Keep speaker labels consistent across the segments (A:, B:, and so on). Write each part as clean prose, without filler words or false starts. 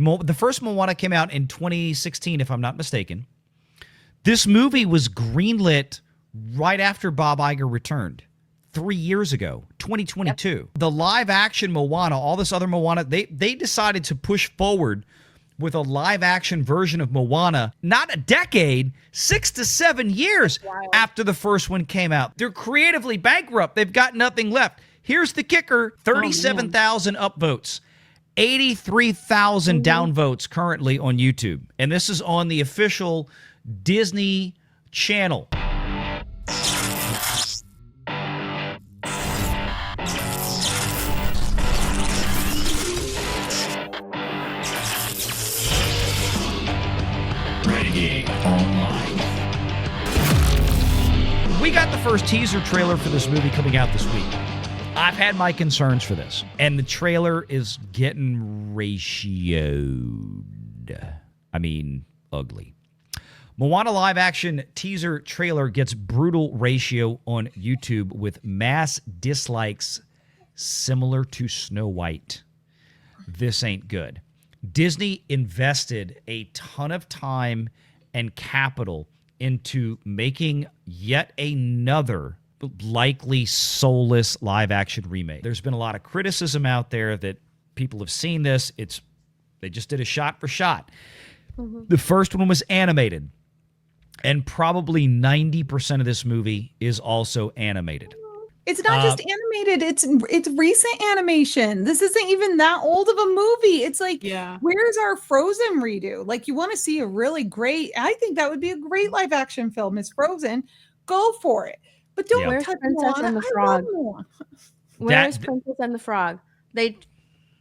A: The first Moana came out in 2016, if I'm not mistaken. This movie was greenlit right after Bob Iger returned 3 years ago, 2022. Yep. The live-action Moana, all this other Moana, they decided to push forward with a live-action version of Moana, not a decade, 6 to 7 years after the first one came out. They're creatively bankrupt. They've got nothing left. Here's the kicker, 37,000 upvotes, 83,000 downvotes currently on YouTube. And this is on the official Disney channel. We got the first teaser trailer for this movie coming out this week. I've had my concerns for this, and the trailer is getting ratioed. I mean, ugly. Moana live-action teaser trailer gets brutal ratio on YouTube with mass dislikes similar to Snow White. This ain't good. Disney invested a ton of time and capital into making yet another likely soulless live-action remake. There's been a lot of criticism out there that people have seen this. They just did a shot for shot. The first one was animated, and probably 90% of this movie is also animated.
B: It's not just animated, it's recent animation. This isn't even that old of a movie. It's like, where's our Frozen redo? Like, you want to see a really great, I think that would be a great live action film is Frozen. Go for it. But don't touch
C: Princess
B: Moana.
C: and the Frog? Where is Princess and the Frog? They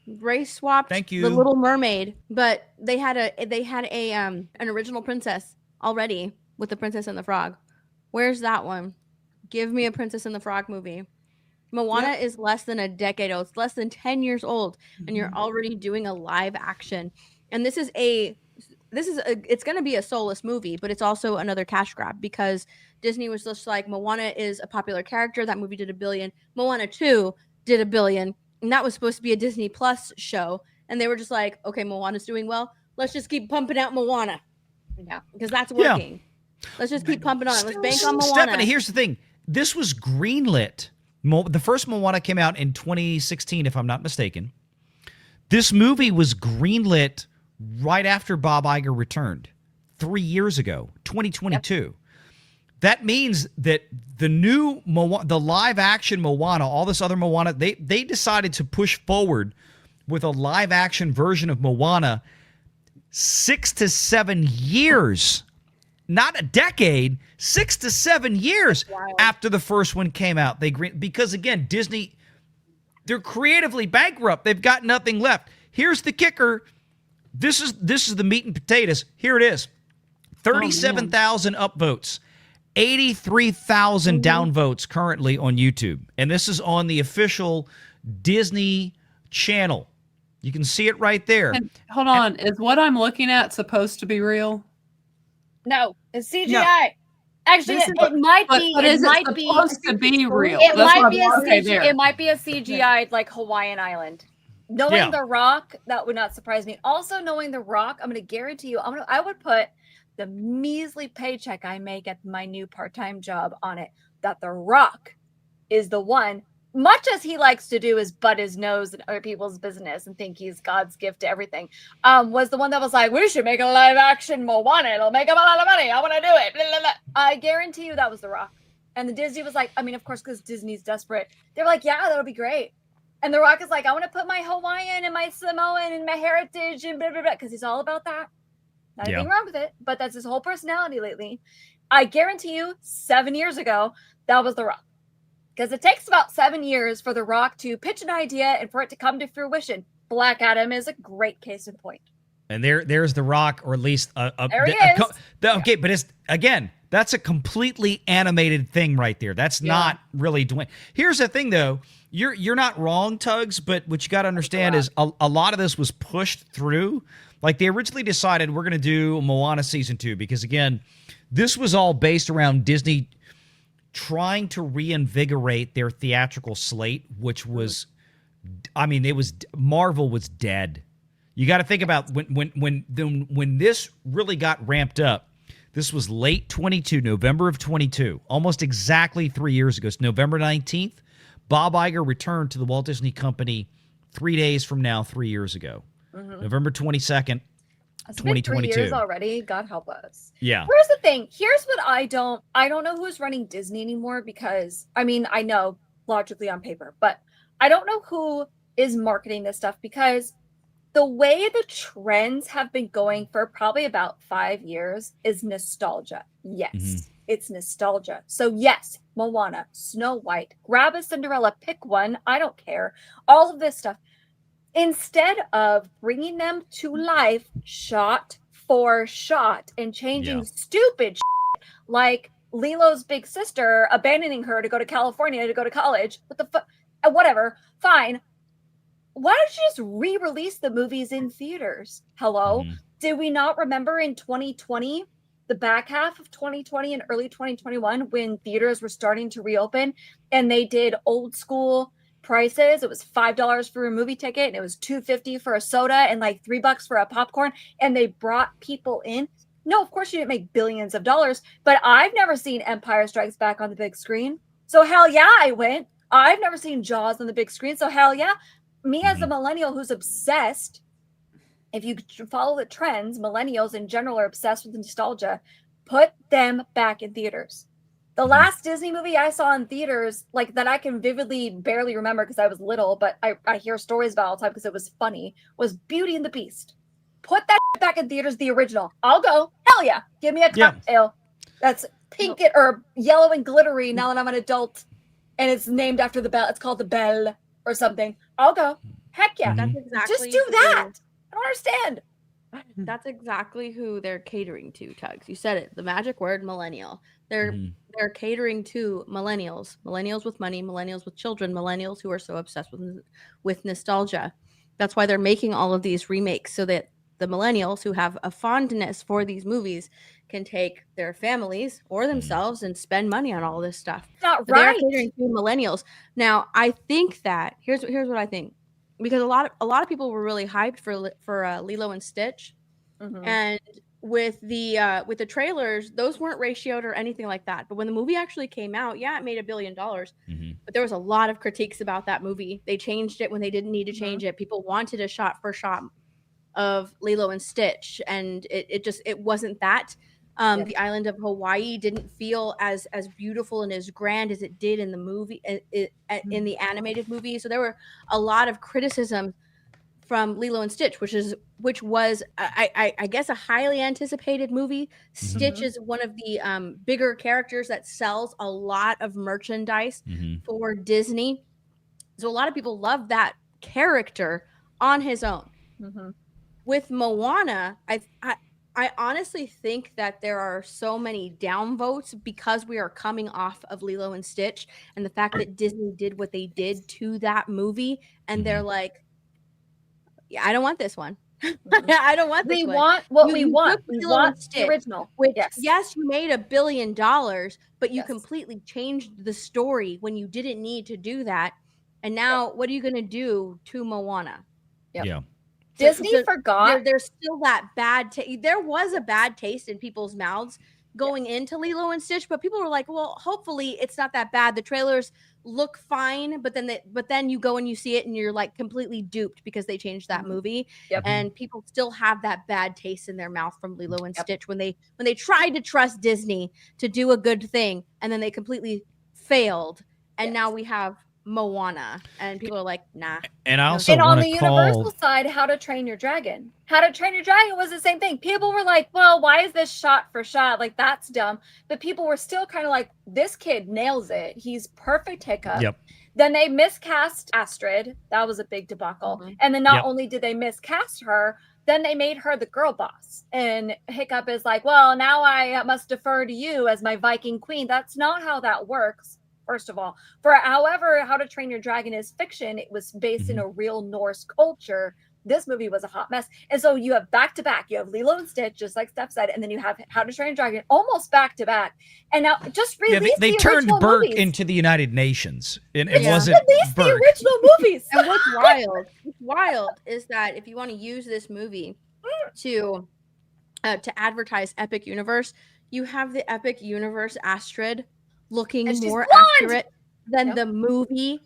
C: race swapped the Little Mermaid, but they had an original princess already with the Princess and the Frog. Where's that one? Give me a Princess and the Frog movie. Moana is less than a decade old. It's less than 10 years old, and you're already doing a live action. And it's going to be a soulless movie, but it's also another cash grab because Disney was just like, Moana is a popular character. That movie did $1 billion. Moana 2 did $1 billion, and that was supposed to be a Disney Plus show. And they were just like, okay, Moana's doing well. Let's just keep pumping out Moana. Yeah, because that's working. Let's just keep pumping on it. Let's bank on Moana.
A: Stephanie, here's the thing. This was greenlit. The first Moana came out in 2016, if I'm not mistaken. This movie was greenlit right after Bob Iger returned 3 years ago, 2022. Yep. That means that the new the live-action Moana, all this other Moana, they decided to push forward with a live-action version of Moana 6 to 7 years. Not a decade, 6 to 7 years after the first one came out. Because again, Disney, they're creatively bankrupt. They've got nothing left. Here's the kicker. This is the meat and potatoes. Here it is. 37,000 upvotes, 83,000 downvotes currently on YouTube. And this is on the official Disney channel. You can see it right there.
D: And hold on. Is what I'm looking at supposed to be real?
E: No, it's CGI. No. Actually, it might be. It might be
D: supposed to be real.
E: It might be a CGI. It might be a CGI like Hawaiian Island. Knowing The Rock, that would not surprise me. Also, knowing The Rock, I'm going to guarantee you, I would put the measly paycheck I make at my new part-time job on it. That The Rock is the one. Much as he likes to do is butt his nose in other people's business and think he's God's gift to everything, was the one that was like, we should make a live action Moana. It'll make a lot of money. I want to do it. Blah, blah, blah. I guarantee you that was The Rock. And the Disney was like, I mean, of course, because Disney's desperate. They were like, yeah, that'll be great. And The Rock is like, I want to put my Hawaiian and my Samoan and my heritage and blah, blah, blah, because he's all about that. Not anything wrong with it, but that's his whole personality lately. I guarantee you 7 years ago, that was The Rock. Because it takes about 7 years for The Rock to pitch an idea and for it to come to fruition. Black Adam is a great case in point.
A: And there's The Rock, or at least
E: there he is.
A: Okay, but it's again, that's a completely animated thing right there. That's not really Dwayne. Here's the thing, though. You're not wrong, Tugs, but what you got to understand is a lot of this was pushed through. Like, they originally decided we're going to do Moana Season 2 because, again, this was all based around Disney trying to reinvigorate their theatrical slate, which was, I mean, Marvel was dead. You got to think about when this really got ramped up. This was late 22, November of 22, almost exactly 3 years ago. It's November 19th. Bob Iger returned to the Walt Disney Company 3 days from now, 3 years ago. November 22nd, 2022.
E: 3 years already. God help us.
A: Yeah.
E: Here's the thing. Here's what I don't know who's running Disney anymore, because I mean, I know logically on paper, but I don't know who is marketing this stuff, because the way the trends have been going for probably about 5 years is nostalgia. Yes, it's nostalgia. So yes, Moana, Snow White, grab a Cinderella, pick one. I don't care. All of this stuff. Instead of bringing them to life shot for shot and changing stupid shit, like Lilo's big sister abandoning her to go to California to go to college. What the fuck? Whatever. Fine. Why don't you just re-release the movies in theaters? Hello? Did we not remember in 2020, the back half of 2020 and early 2021, when theaters were starting to reopen and they did old school prices? It was $5 for a movie ticket and it was $2.50 for a soda and like $3 for a popcorn, and they brought people in. No, of course you didn't make billions of dollars, but I've never seen Empire Strikes Back on the big screen. So hell yeah, I went. I've never seen Jaws on the big screen. So hell yeah. Me as a millennial who's obsessed, if you follow the trends, millennials in general are obsessed with nostalgia. Put them back in theaters. The last Disney movie I saw in theaters, like that I can vividly barely remember because I was little, but I hear stories about all the time because it was funny, was Beauty and the Beast. Put that back in theaters, the original. I'll go. Hell yeah. Give me a cocktail that's pink or yellow and glittery now that I'm an adult and it's named after the bell. It's called the Belle or something. I'll go. Heck yeah.
C: That's exactly.
E: Just do that. I don't understand.
C: That's exactly who they're catering to, Tugs. You said it. The magic word, millennial. They're catering to millennials. Millennials with money, millennials with children, millennials who are so obsessed with nostalgia. That's why they're making all of these remakes, so that the millennials who have a fondness for these movies can take their families or themselves and spend money on all this stuff.
E: Not
C: but
E: right.
C: They're catering to millennials. Now, I think that here's what I think, because a lot of people were really hyped for Lilo and Stitch, and with the trailers, those weren't ratioed or anything like that. But when the movie actually came out, it made $1 billion. But there was a lot of critiques about that movie. They changed it when they didn't need to change it. People wanted a shot for shot of Lilo and Stitch, and it wasn't that. The island of Hawaii didn't feel as beautiful and as grand as it did in the movie, in the animated movie. So there were a lot of criticism from Lilo and Stitch, which was I guess a highly anticipated movie. Stitch is one of the bigger characters that sells a lot of merchandise for Disney. So a lot of people love that character on his own. With Moana, I honestly think that there are so many downvotes because we are coming off of Lilo and Stitch and the fact that Disney did what they did to that movie, and they're like, I don't want this one. I don't want this one.
E: We want what we want. We want the original.
C: Which, yes, you made $1 billion, but you completely changed the story when you didn't need to do that. And now what are you going to do to Moana?
A: Yeah.
E: Disney forgot.
C: There's still that bad taste. There was a bad taste in people's mouths going into Lilo and Stitch, but people were like, well, hopefully it's not that bad. The trailers look fine, but then you go and you see it and you're like completely duped because they changed that movie. And people still have that bad taste in their mouth from Lilo and Stitch when they tried to trust Disney to do a good thing and then they completely failed. And now we have Moana, and people are like, nah.
A: And I also
E: on the Universal side, How to Train Your Dragon. How to Train Your Dragon was the same thing. People were like, well, why is this shot for shot? Like, that's dumb. But people were still kind of like, this kid nails it. He's perfect Hiccup. Then they miscast Astrid. That was a big debacle. And then not only did they miscast her, then they made her the girl boss. And Hiccup is like, well, now I must defer to you as my Viking queen. That's not how that works. First of all, for however How to Train Your Dragon is fiction, it was based in a real Norse culture. this movie was a hot mess. And so you have back to back. You have Lilo and Stitch, just like Steph said, and then you have How to Train Your Dragon, almost back to back. And now just release
A: they
E: the
A: turned Burke
E: movies.
A: into the United Nations, and
E: It
A: it wasn't
E: release
A: Burke.
E: the original movies.
C: And what's wild is that if you want to use this movie to advertise Epic Universe, you have the Epic Universe Astrid looking more accurate than the movie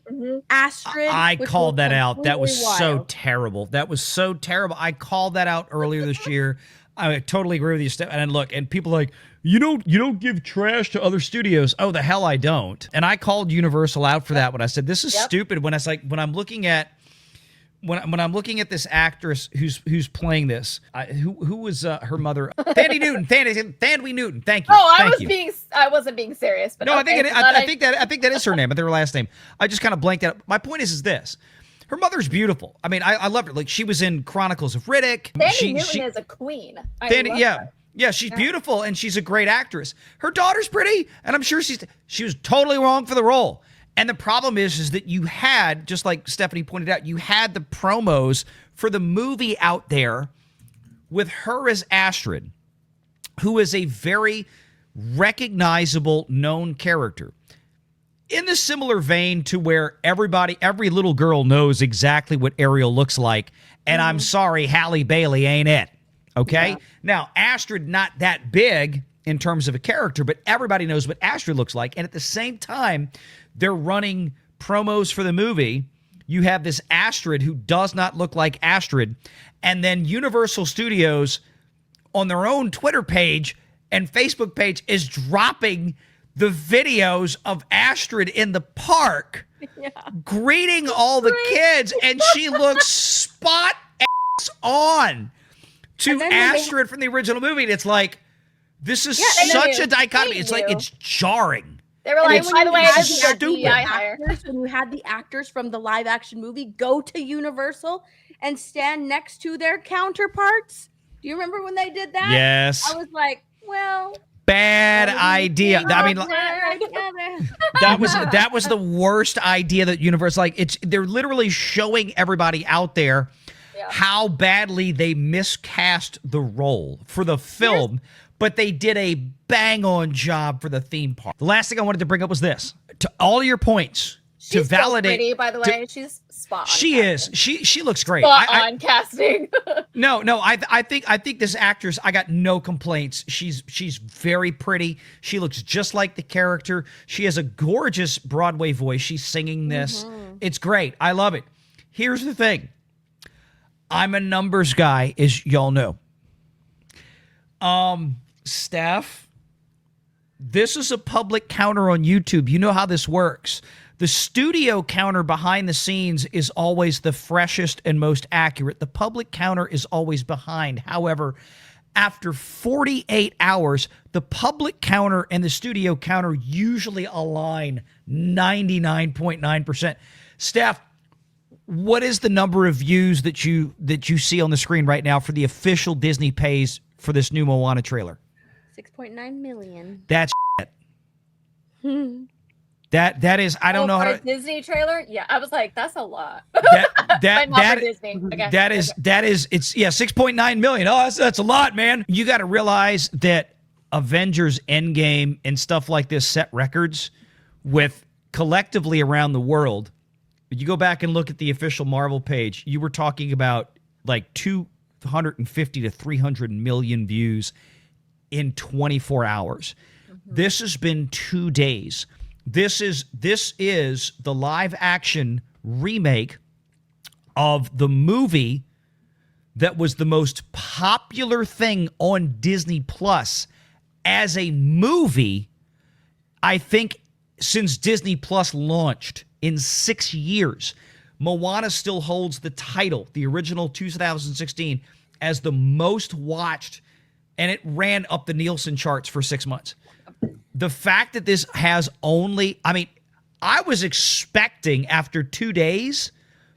C: Astrid.
A: I called that out. That was so terrible. That was so terrible. I called that out earlier this year. I totally agree with you, Steph. And look, and people are like, you don't give trash to other studios. Oh, the hell I don't. And I called Universal out for that when I said this is stupid. When I was like, when I'm looking at this actress who's playing this, who was her mother? Thandie Newton. Thandie Newton. Thank you.
E: Oh,
A: Thank you.
E: I wasn't being serious, but
A: no,
E: okay,
A: I think that is her name, but their last name. I just kind of blanked out. My point is this. Her mother's beautiful. I mean, I love her. Like, she was in Chronicles of Riddick.
E: Thandie Newton is a queen.
A: Yeah, she's beautiful, and she's a great actress. Her daughter's pretty, and I'm sure she was totally wrong for the role. And the problem is that you had, just like Stephanie pointed out, you had the promos for the movie out there with her as Astrid, who is a very recognizable, known character. In the similar vein to where every little girl knows exactly what Ariel looks like, and I'm sorry, Halle Bailey ain't it. Okay? Yeah. Now, Astrid, not that big in terms of a character, but everybody knows what Astrid looks like. And at the same time, they're running promos for the movie. You have this Astrid who does not look like Astrid. And then Universal Studios on their own Twitter page and Facebook page is dropping the videos of Astrid in the park greeting all the kids, and she looks spot on to Astrid from the original movie. And it's like, this is such a dichotomy. It's like, it's jarring.
E: They were like, by the way,
C: when you had the actors from the live action movie go to Universal and stand next to their counterparts. Do you remember when they did that?
A: Yes.
C: I was like, well,
A: bad idea. I mean, that was the worst idea that Universal, like, they're literally showing everybody out there how badly they miscast the role for the film. But they did a bang-on job for the theme park. The last thing I wanted to bring up was this. To all your points,
E: she's
A: to validate...
E: so pretty, by the way. She's spot on.
A: She is. She looks great.
E: Spot on casting.
A: No. I think this actress, I got no complaints. She's very pretty. She looks just like the character. She has a gorgeous Broadway voice. She's singing this. It's great. I love it. Here's the thing. I'm a numbers guy, as y'all know. Steph, this is a public counter on YouTube. You know how this works. The studio counter behind the scenes is always the freshest and most accurate. The public counter is always behind. However, after 48 hours, the public counter and the studio counter usually align 99.9%. Steph, what is the number of views that you see on the screen right now for the official Disney pays for this new Moana trailer?
C: 6.9 million.
A: That's that is, I don't know how to...
E: Disney trailer? Yeah, I was like, that's a lot.
A: Disney. Okay. That is, it's 6.9 million. Oh, that's a lot, man. You got to realize that Avengers Endgame and stuff like this set records with collectively around the world. You go back and look at the official Marvel page, you were talking about like 250 to 300 million views in 24 hours. This has been 2 days. This is the live action remake of the movie that was the most popular thing on Disney Plus as a movie, I think, since Disney Plus launched in 6 years. Moana still holds the title, the original 2016, as the most watched, and it ran up the Nielsen charts for 6 months. The fact that this has only, I mean, I was expecting after 2 days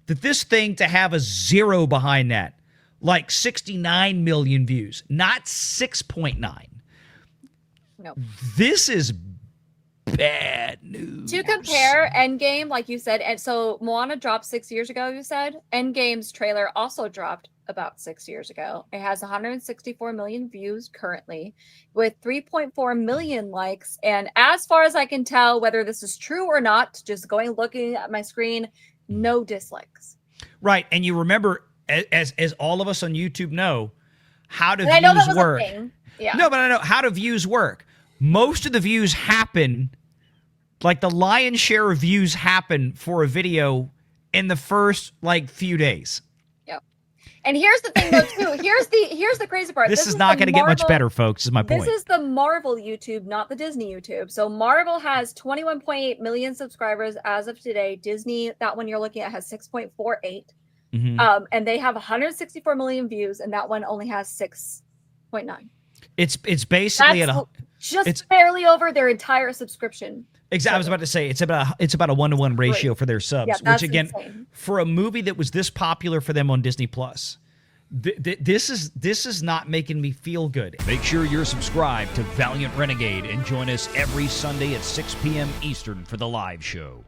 A: that this thing to have a 0 behind that, like 69 million views, not 6.9.
E: No.
A: This is bad news.
E: To compare Endgame, like you said, and so Moana dropped 6 years ago, you said. Endgame's trailer also dropped about 6 years ago. It has 164 million views currently with 3.4 million likes. And as far as I can tell, whether this is true or not, just looking at my screen, no dislikes.
A: Right. And you remember, as all of us on YouTube know, how do views work.
E: Yeah.
A: No, but I know how do views work. Most of the views happen, like the lion's share of views happen for a video in the first few days.
E: Yep. And here's the thing though too. Here's the crazy part.
A: This is not going to get much better, folks, is my point.
E: This is the Marvel YouTube, not the Disney YouTube. So Marvel has 21.8 million subscribers as of today. Disney, that one you're looking at, has 6.48.
A: Mm-hmm.
E: And they have 164 million views, and that one only has 6.9.
A: It's basically
E: it's barely over their entire subscription.
A: Exactly. I was about to say it's about a 1-to-1 ratio for their subs,
E: yeah,
A: which again,
E: insane.
A: For a movie that was this popular for them on Disney Plus, this is not making me feel good. Make sure you're subscribed to Valiant Renegade and join us every Sunday at 6 p.m. Eastern for the live show.